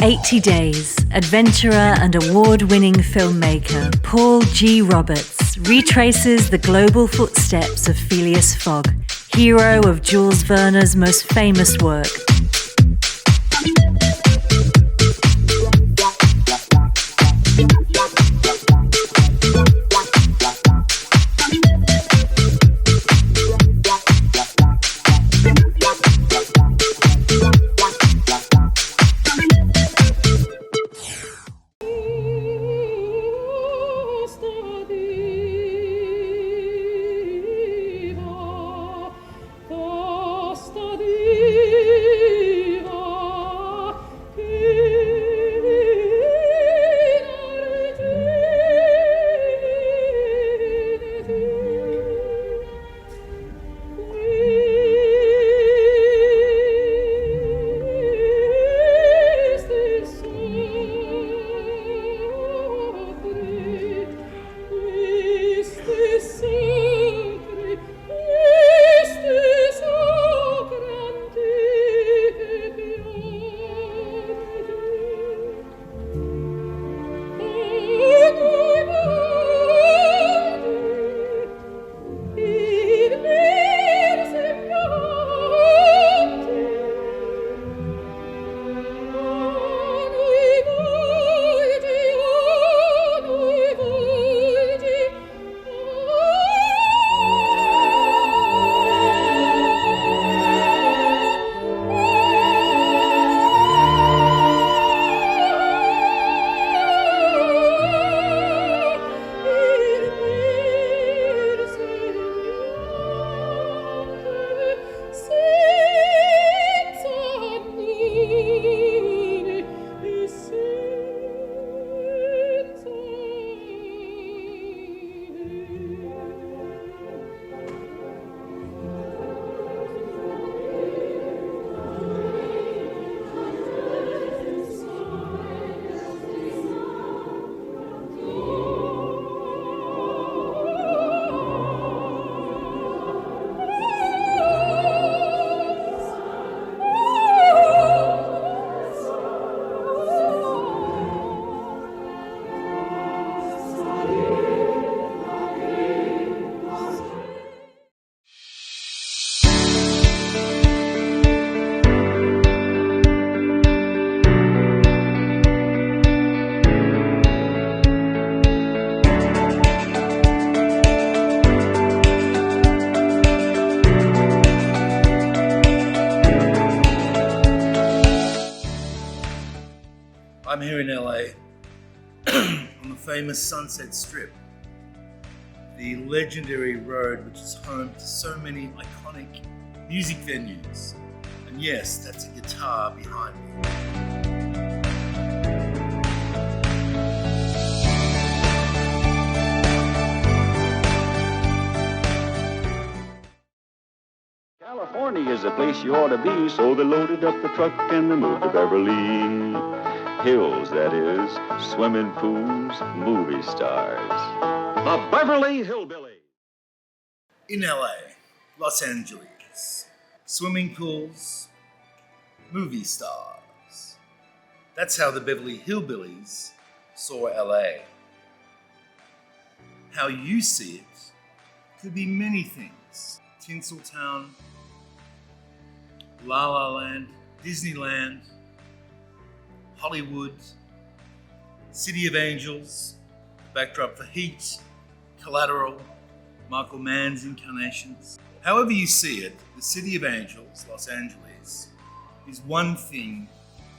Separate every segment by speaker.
Speaker 1: 80 Days, adventurer and award-winning filmmaker Paul G. Roberts retraces the global footsteps of Phileas Fogg, hero of Jules Verne's most famous work.
Speaker 2: I'm here in LA on the famous Sunset Strip, the legendary road which is home to so many iconic music venues. And yes, that's a guitar behind me.
Speaker 3: California is the place you ought to be, so they loaded up the truck and they moved to Beverly Hills, that is, swimming pools, movie stars. The Beverly Hillbillies.
Speaker 2: In LA, Los Angeles, swimming pools, movie stars. That's how the Beverly Hillbillies saw LA. How you see it could be many things. Tinseltown, La La Land, Disneyland, Hollywood, City of Angels, backdrop for Heat, Collateral, Michael Mann's Incarnations. However you see it, the City of Angels, Los Angeles, is one thing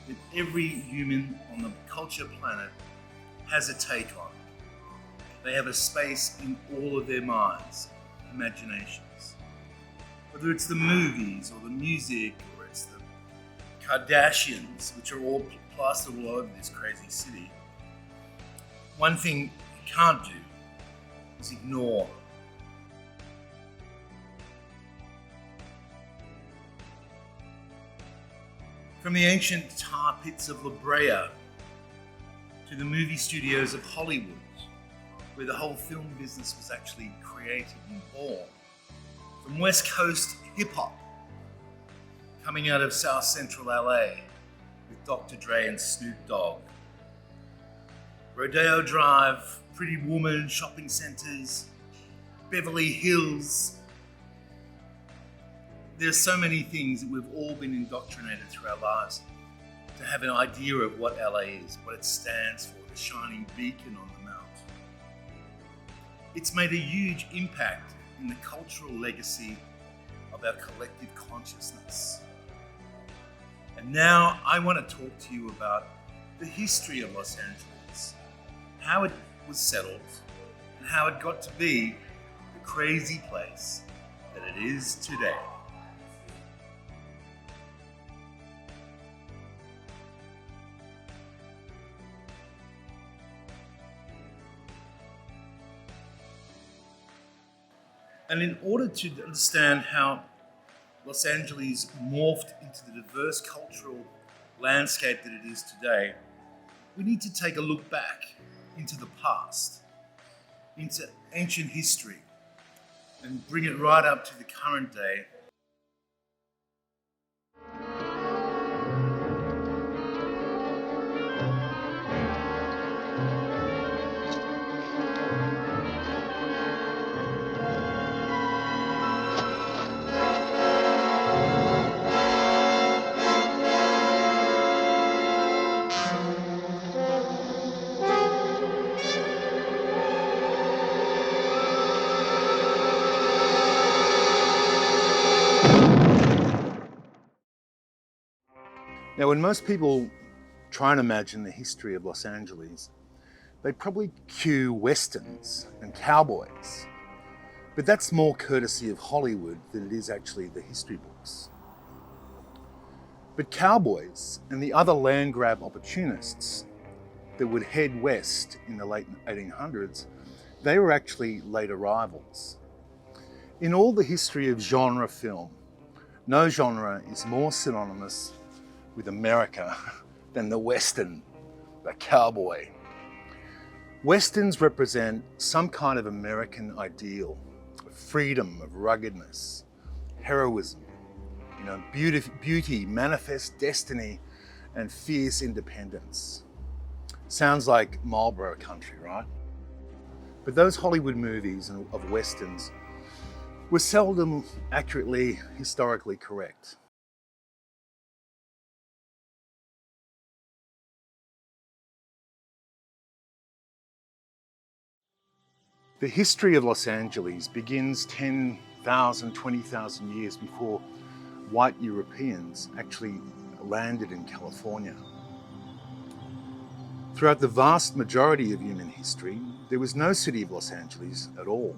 Speaker 2: that every human on the culture planet has a take on. They have a space in all of their minds, imaginations. Whether it's the movies or the music or it's the Kardashians, which are all plastered all over this crazy city. One thing you can't do is ignore. From the ancient Tarpits of La Brea to the movie studios of Hollywood, where the whole film business was actually created and born. From West Coast hip-hop, coming out of South Central LA, with Dr. Dre and Snoop Dogg. Rodeo Drive, Pretty Woman, shopping centers, Beverly Hills. There's so many things that we've all been indoctrinated through our lives to have an idea of what LA is, what it stands for, the shining beacon on the mount. It's made a huge impact in the cultural legacy of our collective consciousness. And now I want to talk to you about the history of Los Angeles, how it was settled, and how it got to be the crazy place that it is today. And in order to understand how Los Angeles morphed into the diverse cultural landscape that it is today, we need to take a look back into the past, into ancient history, and bring it right up to the current day. Now, when most people try and imagine the history of Los Angeles, they probably cue westerns and cowboys. But that's more courtesy of Hollywood than it is actually the history books. But cowboys and the other land grab opportunists that would head west in the late 1800s, they were actually late arrivals. In all the history of genre film, no genre is more synonymous with America than the Western, the cowboy. Westerns represent some kind of American ideal of freedom, of ruggedness, heroism, beauty, manifest destiny, and fierce independence. Sounds like Marlboro country, right? But those Hollywood movies of Westerns were seldom accurately historically correct. The history of Los Angeles begins 10,000, 20,000 years before white Europeans actually landed in California. Throughout the vast majority of human history, there was no city of Los Angeles at all.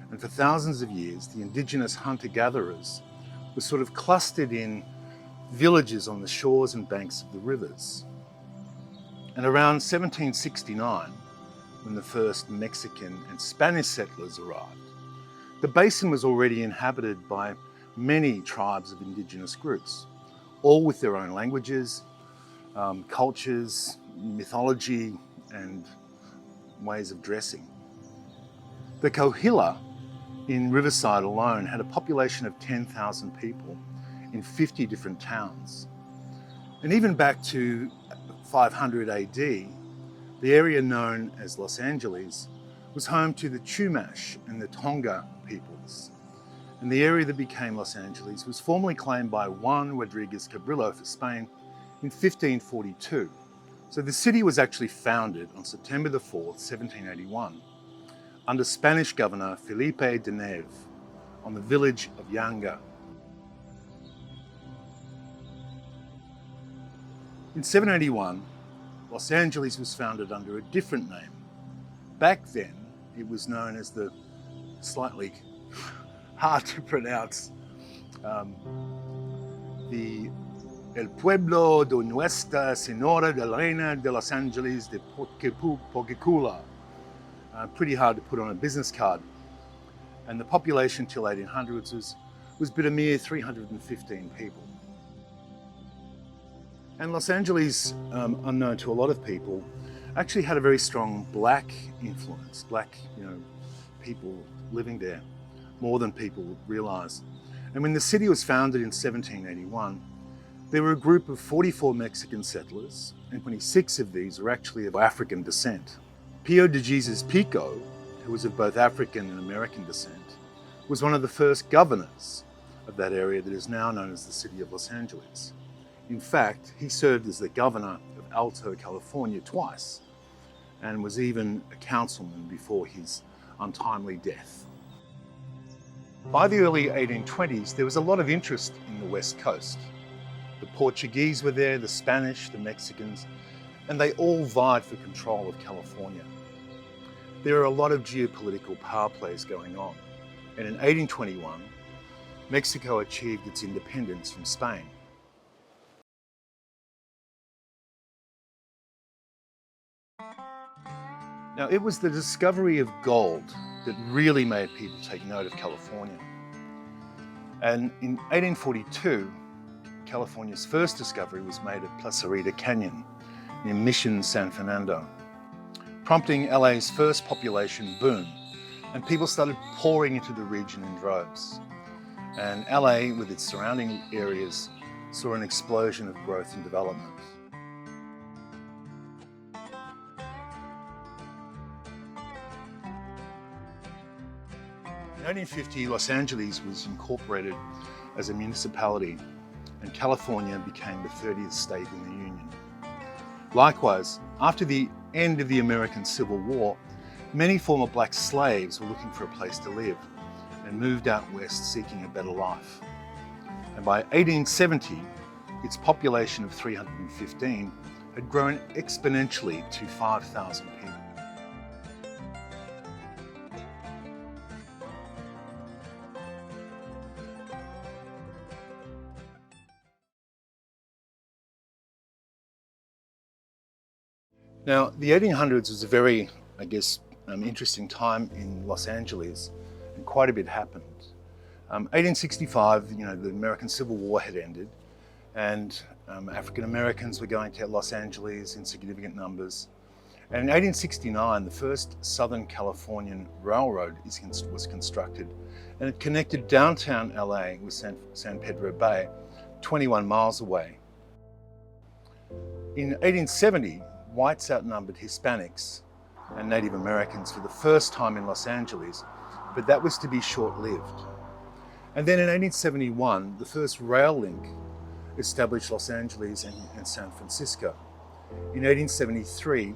Speaker 2: And for thousands of years, the indigenous hunter-gatherers were sort of clustered in villages on the shores and banks of the rivers. And around 1769, when the first Mexican and Spanish settlers arrived, the basin was already inhabited by many tribes of indigenous groups, all with their own languages, cultures, mythology, and ways of dressing. The Coahuila in Riverside alone had a population of 10,000 people in 50 different towns. And even back to 500 AD, the area known as Los Angeles was home to the Chumash and the Tonga peoples. And the area that became Los Angeles was formerly claimed by Juan Rodriguez Cabrillo for Spain in 1542. So the city was actually founded on September the 4th, 1781, under Spanish governor Felipe de Neve on the village of Yanga. In 781, Los Angeles was founded under a different name. Back then, it was known as the slightly hard to pronounce, the El Pueblo de Nuestra Señora de la Reina de Los Angeles de Poquecula. Pretty hard to put on a business card. And the population till 1800s was but a mere 315 people. And Los Angeles, unknown to a lot of people, actually had a very strong black influence, black people living there, more than people realize. And when the city was founded in 1781, There were a group of 44 Mexican settlers, and 26 of these were actually of African descent. Pio de Jesus Pico, who was of both African and American descent, was one of the first governors of that area that is now known as the city of Los Angeles. In fact, he served as the governor of Alto, California twice, and was even a councilman before his untimely death. By the early 1820s, there was a lot of interest in the West Coast. The Portuguese were there, the Spanish, the Mexicans, and they all vied for control of California. There are a lot of geopolitical power plays going on, and in 1821, Mexico achieved its independence from Spain. Now, it was the discovery of gold that really made people take note of California. And in 1842, California's first discovery was made at Placerita Canyon near Mission, San Fernando, prompting LA's first population boom, and people started pouring into the region in droves. And LA, with its surrounding areas, saw an explosion of growth and development. In 1850, Los Angeles was incorporated as a municipality, and California became the 30th state in the Union. Likewise, after the end of the American Civil War, many former black slaves were looking for a place to live and moved out west seeking a better life. And by 1870, its population of 315 had grown exponentially to 5,000 people. Now, the 1800s was a very, interesting time in Los Angeles, and quite a bit happened. 1865, the American Civil War had ended, and African Americans were going to Los Angeles in significant numbers. And in 1869, the first Southern Californian Railroad was constructed, and it connected downtown LA with San Pedro Bay, 21 miles away. In 1870, whites outnumbered Hispanics and Native Americans for the first time in Los Angeles, but that was to be short-lived. And then in 1871, the first rail link established Los Angeles and San Francisco. In 1873,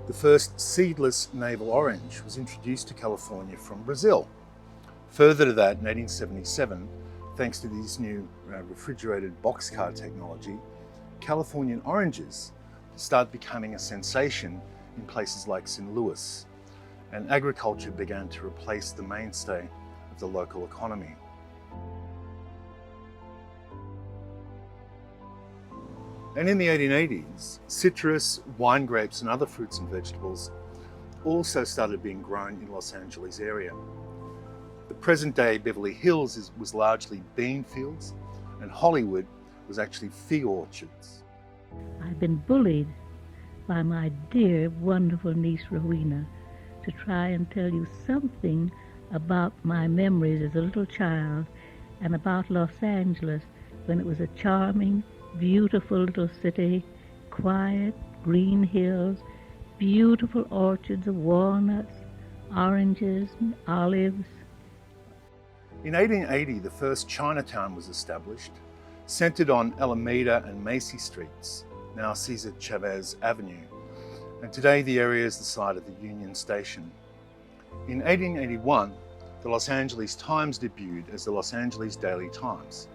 Speaker 2: the first seedless navel orange was introduced to California from Brazil. Further to that, in 1877, thanks to these new refrigerated boxcar technology, Californian oranges started becoming a sensation in places like St. Louis, and agriculture began to replace the mainstay of the local economy. And in the 1880s, citrus, wine grapes, and other fruits and vegetables also started being grown in Los Angeles area. The present-day Beverly Hills was largely bean fields, and Hollywood was actually fig orchards.
Speaker 4: I've been bullied by my dear, wonderful niece Rowena to try and tell you something about my memories as a little child and about Los Angeles when it was a charming, beautiful little city, quiet, green hills, beautiful orchards of walnuts, oranges, and olives.
Speaker 2: In 1880, the first Chinatown was established, centered on Alameda and Macy Streets, now Cesar Chavez Avenue, and today the area is the site of the Union Station. In 1881, the Los Angeles Times debuted as the Los Angeles Daily Times,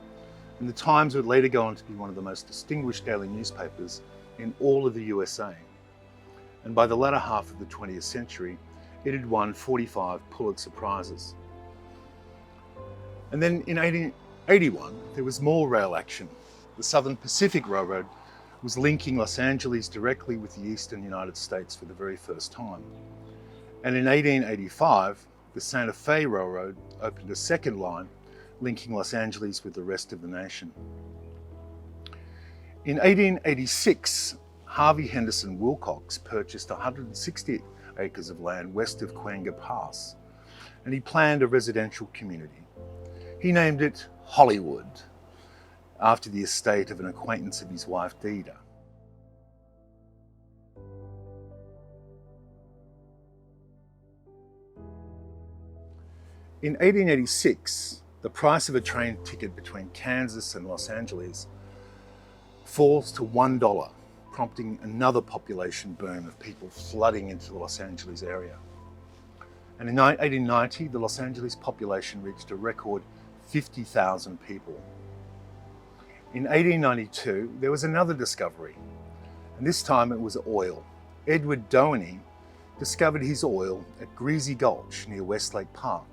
Speaker 2: and the Times would later go on to be one of the most distinguished daily newspapers in all of the USA. And by the latter half of the 20th century, it had won 45 Pulitzer Prizes. And then in 1881, there was more rail action. The Southern Pacific Railroad was linking Los Angeles directly with the eastern United States for the very first time. And in 1885, the Santa Fe Railroad opened a second line linking Los Angeles with the rest of the nation. In 1886, Harvey Henderson Wilcox purchased 160 acres of land west of Cahuenga Pass, and he planned a residential community. He named it Hollywood, after the estate of an acquaintance of his wife, Dida. In 1886, the price of a train ticket between Kansas and Los Angeles falls to $1, prompting another population boom of people flooding into the Los Angeles area. And in 1890, the Los Angeles population reached a record 50,000 people. In 1892, there was another discovery, and this time it was oil. Edward Doheny discovered his oil at Greasy Gulch near Westlake Park,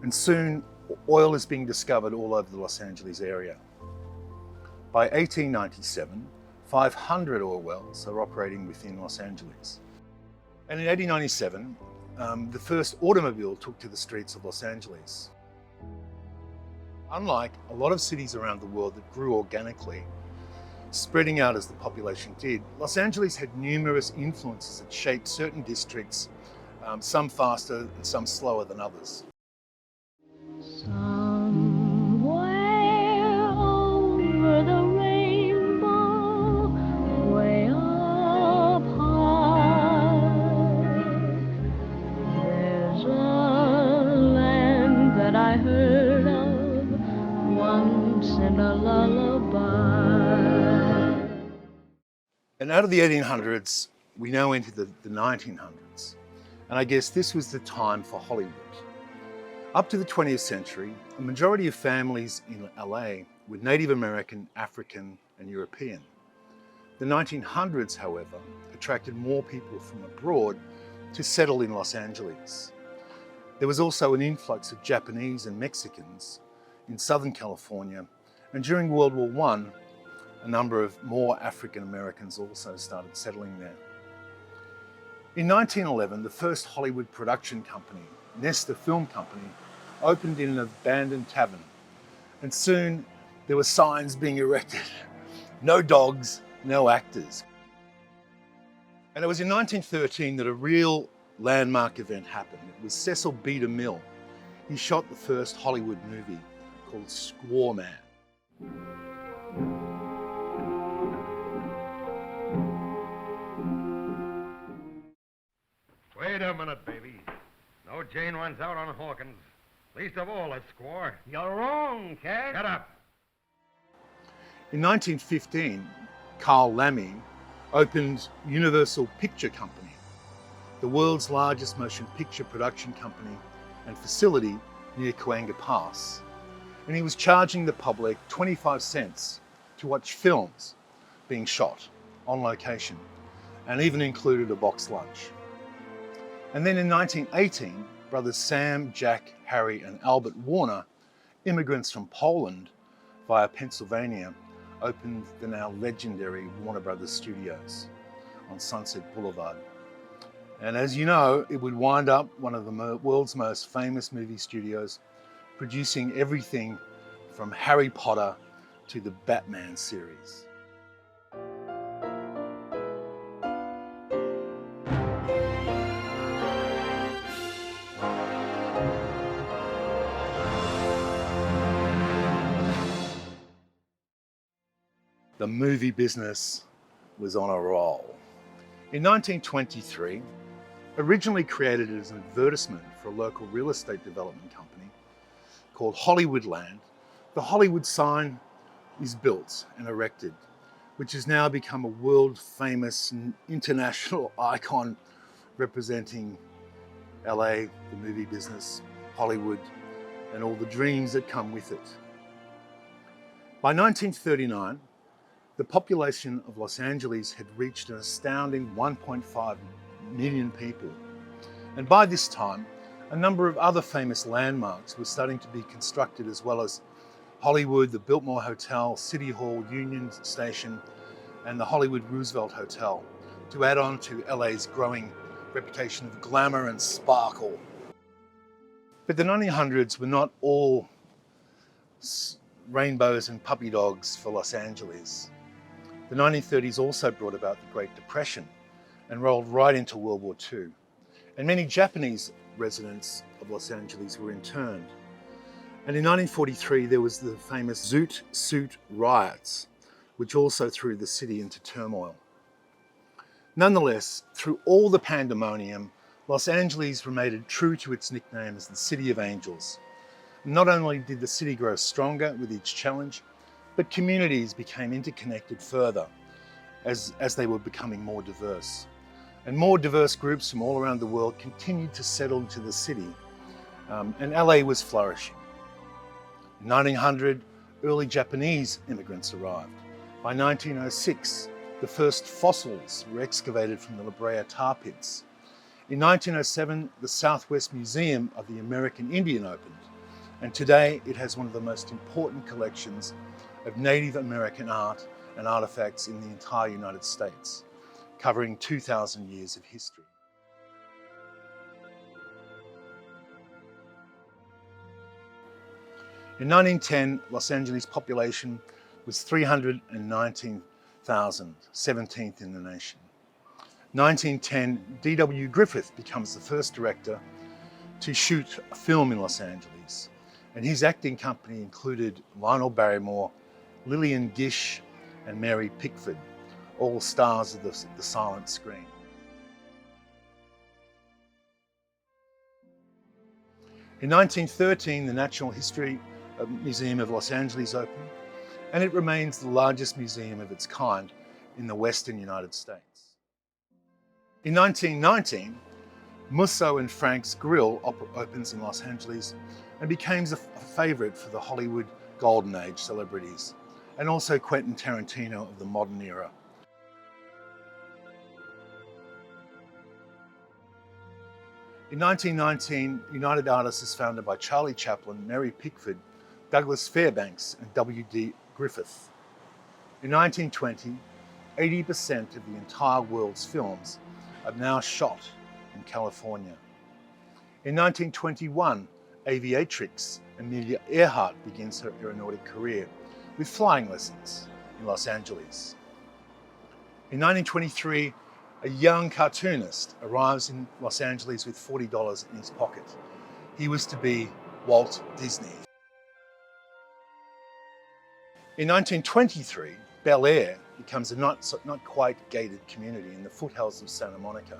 Speaker 2: and soon oil is being discovered all over the Los Angeles area. By 1897, 500 oil wells are operating within Los Angeles. And in 1897, the first automobile took to the streets of Los Angeles. Unlike a lot of cities around the world that grew organically, spreading out as the population did, Los Angeles had numerous influences that shaped certain districts, some faster and some slower than others.
Speaker 4: Somewhere over the rainbow, way up high, there's a land that I heard of once in a lullaby.
Speaker 2: And out of the 1800s, we now enter the 1900s. And I guess this was the time for Hollywood. Up to the 20th century, a majority of families in LA were Native American, African, and European. The 1900s, however, attracted more people from abroad to settle in Los Angeles. There was also an influx of Japanese and Mexicans in Southern California, and during World War I, a number of more African Americans also started settling there. In 1911, the first Hollywood production company, Nesta Film Company, opened in an abandoned tavern, and soon there were signs being erected. No dogs, no actors. And it was in 1913 that a real landmark event happened. It was Cecil B. DeMille. He shot the first Hollywood movie called Squaw Man.
Speaker 5: Wait a minute, baby. No Jane runs out on Hawkins. Least of all a squaw.
Speaker 6: You're wrong, Cat.
Speaker 5: Shut up.
Speaker 2: In 1915, Carl Lammey opened Universal Picture Company, the world's largest motion picture production company and facility near Cahuenga Pass. And he was charging the public 25 cents to watch films being shot on location, and even included a box lunch. And then in 1918, brothers Sam, Jack, Harry, and Albert Warner, immigrants from Poland via Pennsylvania, opened the now legendary Warner Brothers Studios on Sunset Boulevard. And as you know, it would wind up one of the world's most famous movie studios, producing everything from Harry Potter to the Batman series. The movie business was on a roll. In 1923, originally created as an advertisement for a local real estate development company called Hollywoodland, the Hollywood sign is built and erected, which has now become a world-famous international icon representing LA, the movie business, Hollywood, and all the dreams that come with it. By 1939, the population of Los Angeles had reached an astounding 1.5 million people. And by this time, a number of other famous landmarks were starting to be constructed, as well as Hollywood, the Biltmore Hotel, City Hall, Union Station, and the Hollywood Roosevelt Hotel, to add on to LA's growing reputation of glamour and sparkle. But the 1900s were not all rainbows and puppy dogs for Los Angeles. The 1930s also brought about the Great Depression and rolled right into World War II. And many Japanese residents of Los Angeles were interned. And in 1943, there was the famous Zoot Suit riots, which also threw the city into turmoil. Nonetheless, through all the pandemonium, Los Angeles remained true to its nickname as the City of Angels. Not only did the city grow stronger with each challenge, but communities became interconnected further as they were becoming more diverse. And more diverse groups from all around the world continued to settle into the city, and LA was flourishing. In 1900, early Japanese immigrants arrived. By 1906, the first fossils were excavated from the La Brea Tarpits. In 1907, the Southwest Museum of the American Indian opened, and today it has one of the most important collections of Native American art and artifacts in the entire United States, covering 2,000 years of history. In 1910, Los Angeles' population was 319,000, 17th in the nation. 1910, D.W. Griffith becomes the first director to shoot a film in Los Angeles, and his acting company included Lionel Barrymore, Lillian Gish, and Mary Pickford, all stars of the silent screen. In 1913, the Natural History Museum of Los Angeles opened, and it remains the largest museum of its kind in the Western United States. In 1919, Musso and Frank's Grill opens in Los Angeles and becomes a favorite for the Hollywood Golden Age celebrities, and also Quentin Tarantino of the modern era. In 1919, United Artists is founded by Charlie Chaplin, Mary Pickford, Douglas Fairbanks, and W.D. Griffith. In 1920, 80% of the entire world's films are now shot in California. In 1921, aviatrix Amelia Earhart begins her aeronautic career with flying lessons in Los Angeles. In 1923, a young cartoonist arrives in Los Angeles with $40 in his pocket. He was to be Walt Disney. In 1923, Bel Air becomes a not quite gated community in the foothills of Santa Monica,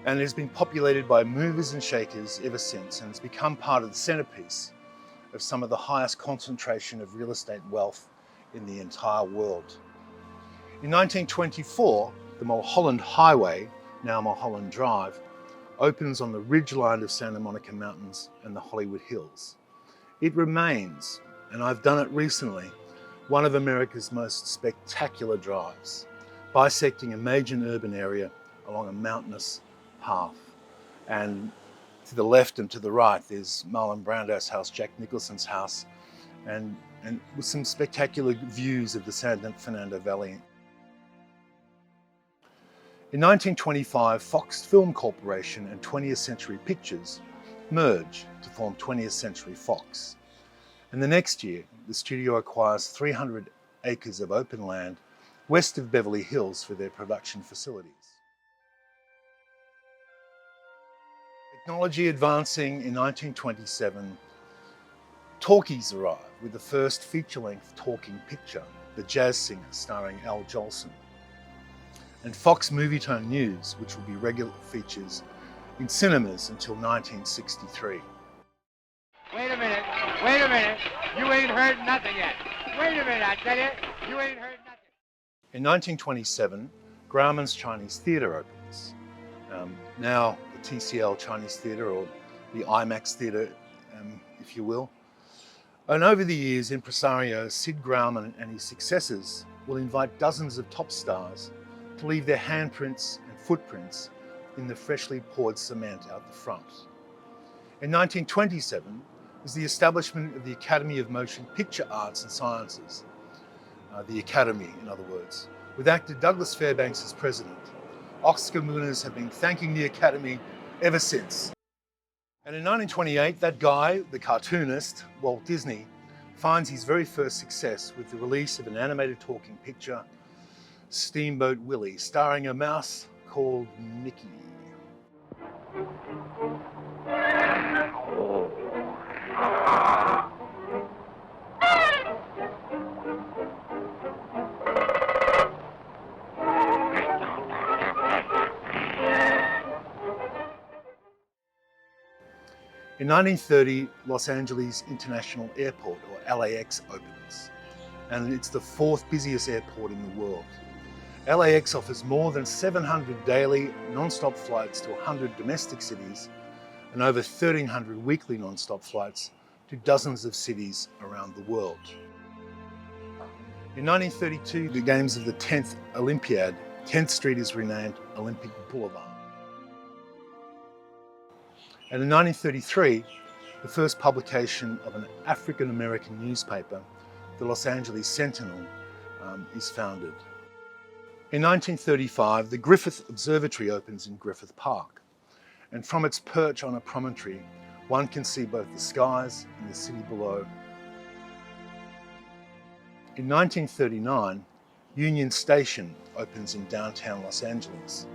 Speaker 2: and it has been populated by movers and shakers ever since, and has become part of the centerpiece of some of the highest concentration of real estate wealth in the entire world. In 1924, the Mulholland Highway, now Mulholland Drive, opens on the ridgeline of Santa Monica Mountains and the Hollywood Hills. It remains, and I've done it recently, one of America's most spectacular drives, bisecting a major urban area along a mountainous path. And to the left and to the right, there's Marlon Brando's house, Jack Nicholson's house, and with some spectacular views of the San Fernando Valley. In 1925, Fox Film Corporation and 20th Century Pictures merge to form 20th Century Fox. And the next year, the studio acquires 300 acres of open land west of Beverly Hills for their production facilities. Technology advancing in 1927, talkies arrive with the first feature-length talking picture, The Jazz Singer, starring Al Jolson. And Fox Movietone News, which will be regular features in cinemas until 1963.
Speaker 6: Wait a minute, you ain't heard nothing yet. Wait a minute, I tell you, you ain't heard nothing.
Speaker 2: In 1927, Grauman's Chinese Theatre opens. Now the TCL Chinese Theatre, or the IMAX Theatre, if you will. And over the years, impresario Sid Grauman and his successors will invite dozens of top stars to leave their handprints and footprints in the freshly poured cement out the front. In 1927 is the establishment of the Academy of Motion Picture Arts and Sciences, the Academy, in other words, with actor Douglas Fairbanks as president. Oscar winners have been thanking the Academy ever since. And in 1928, that guy, the cartoonist, Walt Disney, finds his very first success with the release of an animated talking picture, Steamboat Willie, starring a mouse called Mickey.
Speaker 5: Oh.
Speaker 2: In 1930, Los Angeles International Airport, or LAX, opens, and it's the fourth busiest airport in the world. LAX offers more than 700 daily non-stop flights to 100 domestic cities and over 1,300 weekly non-stop flights to dozens of cities around the world. In 1932, the games of the 10th Olympiad, 10th Street is renamed Olympic Boulevard. And in 1933, the first publication of an African-American newspaper, the Los Angeles Sentinel, is founded. In 1935, the Griffith Observatory opens in Griffith Park, and from its perch on a promontory, one can see both the skies and the city below. In 1939, Union Station opens in downtown Los Angeles,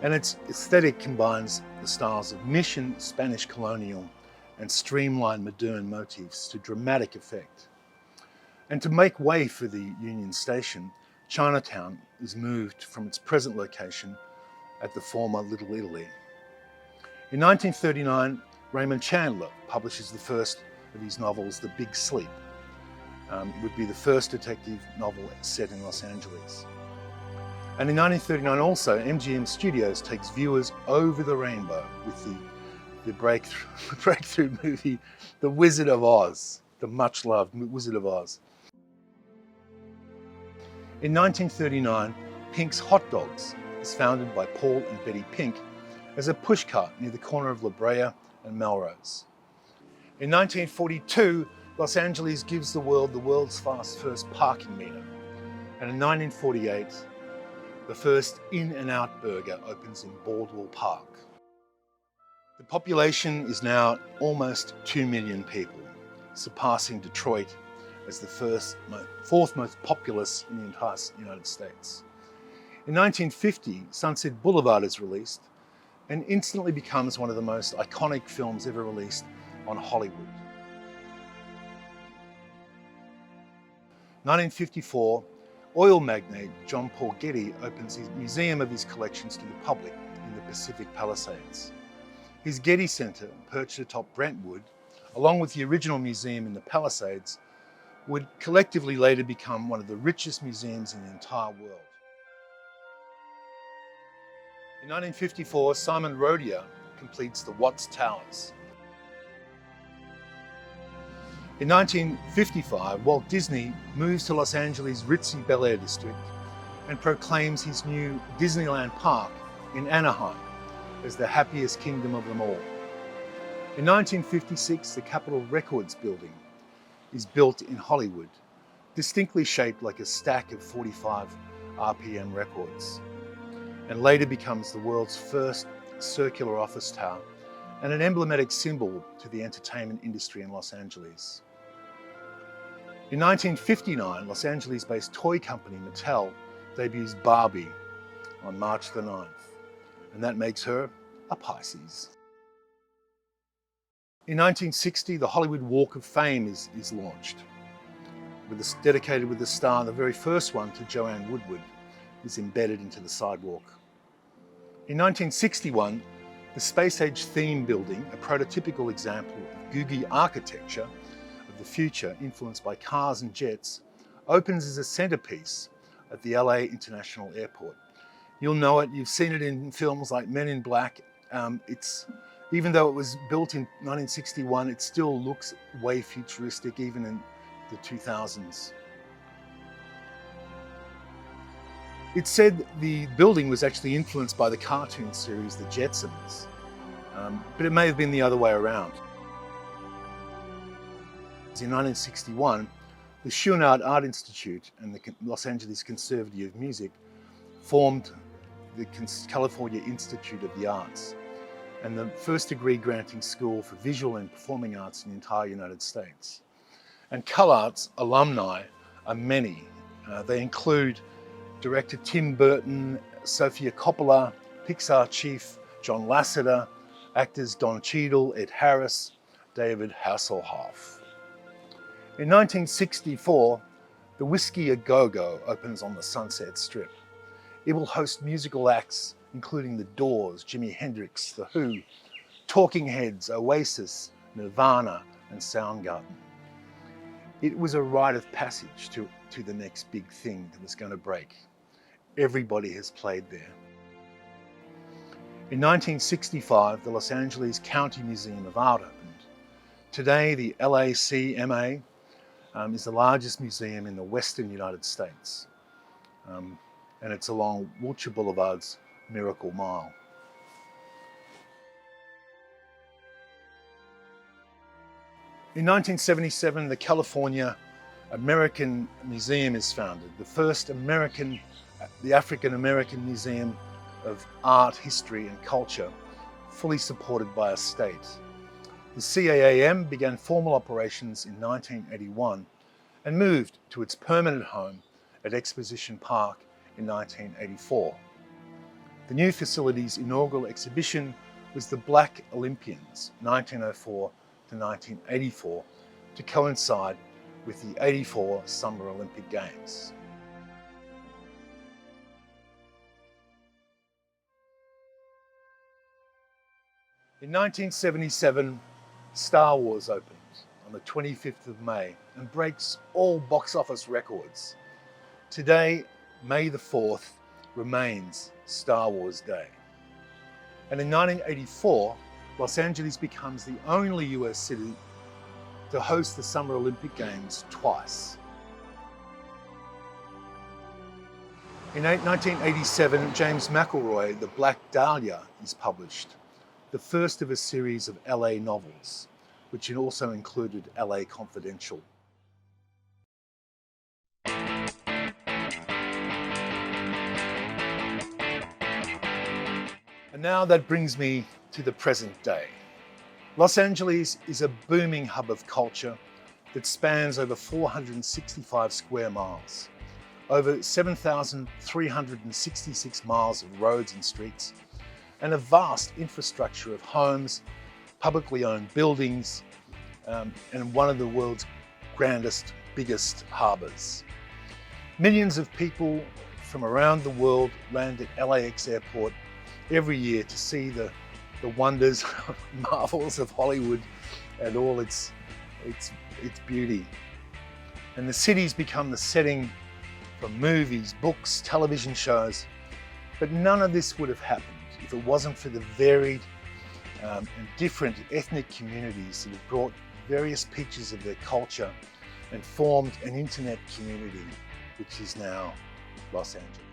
Speaker 2: and its aesthetic combines the styles of Mission, Spanish colonial, and streamlined modern motifs to dramatic effect. And to make way for the Union Station, Chinatown is moved from its present location at the former Little Italy. In 1939, Raymond Chandler publishes the first of his novels, The Big Sleep. It would be the first detective novel set in Los Angeles. And in 1939 also, MGM Studios takes viewers over the rainbow with the breakthrough movie, The Wizard of Oz, the much-loved Wizard of Oz. In 1939, Pink's Hot Dogs is founded by Paul and Betty Pink as a pushcart near the corner of La Brea and Melrose. In 1942, Los Angeles gives the world's first parking meter. And in 1948, the first In-N-Out burger opens in Baldwin Park. The population is now almost 2 million people, surpassing Detroit as the fourth most populous in the entire United States. In 1950, Sunset Boulevard is released and instantly becomes one of the most iconic films ever released on Hollywood. 1954, oil magnate John Paul Getty opens his museum of his collections to the public in the Pacific Palisades. His Getty Center, perched atop Brentwood, along with the original museum in the Palisades, would collectively later become one of the richest museums in the entire world. In 1954, Simon Rodier completes the Watts Towers. In 1955, Walt Disney moves to Los Angeles' ritzy Bel Air district and proclaims his new Disneyland Park in Anaheim as the happiest kingdom of them all. In 1956, the Capitol Records building is built in Hollywood, distinctly shaped like a stack of 45 RPM records, and later becomes the world's first circular office tower and an emblematic symbol to the entertainment industry in Los Angeles. In 1959, Los Angeles-based toy company Mattel debuts Barbie on March the 9th, and that makes her a Pisces. In 1960, the Hollywood Walk of Fame is launched, dedicated with a star, the very first one, to Joanne Woodward, is embedded into the sidewalk. In 1961, the Space Age theme building, a prototypical example of Googie architecture of the future influenced by cars and jets, opens as a centerpiece at the LA International Airport. You'll know it, you've seen it in films like Men in Black. Even though it was built in 1961, it still looks way futuristic, even in the 2000s. It's said the building was actually influenced by the cartoon series The Jetsons, but it may have been the other way around. In 1961, the Chouinard Art Institute and the Los Angeles Conservatory of Music formed the California Institute of the Arts, and the first degree granting school for visual and performing arts in the entire United States. And CalArts alumni are many. They include director Tim Burton, Sofia Coppola, Pixar chief John Lasseter, actors Don Cheadle, Ed Harris, David Hasselhoff. In 1964, the Whiskey A Go-Go opens on the Sunset Strip. It will host musical acts including The Doors, Jimi Hendrix, The Who, Talking Heads, Oasis, Nirvana, and Soundgarden. It was a rite of passage to the next big thing that was going to break. Everybody has played there. In 1965, the Los Angeles County Museum of Art opened. Today, the LACMA is the largest museum in the Western United States. And it's along Wilshire Boulevard's Miracle Mile. In 1977, the California American Museum is founded, the first the African American Museum of Art, History and Culture, fully supported by a state. The CAAM began formal operations in 1981 and moved to its permanent home at Exposition Park in 1984. The new facility's inaugural exhibition was the Black Olympians, 1904 to 1984, to coincide with the 84 Summer Olympic Games. In 1977, Star Wars opened on the 25th of May and breaks all box office records. Today, May the 4th, remains Star Wars Day. And in 1984, Los Angeles becomes the only US city to host the Summer Olympic Games twice. In 1987, James McElroy, The Black Dahlia is published, the first of a series of LA novels, which also included LA Confidential. And now that brings me to the present day. Los Angeles is a booming hub of culture that spans over 465 square miles, over 7,366 miles of roads and streets, and a vast infrastructure of homes, publicly owned buildings, and one of the world's grandest, biggest harbours. Millions of people from around the world land at LAX airport every year to see the wonders, marvels of Hollywood and all its beauty. And the city's become the setting for movies, books, television shows, but none of this would have happened if it wasn't for the varied and different ethnic communities that have brought various pictures of their culture and formed an internet community, which is now Los Angeles.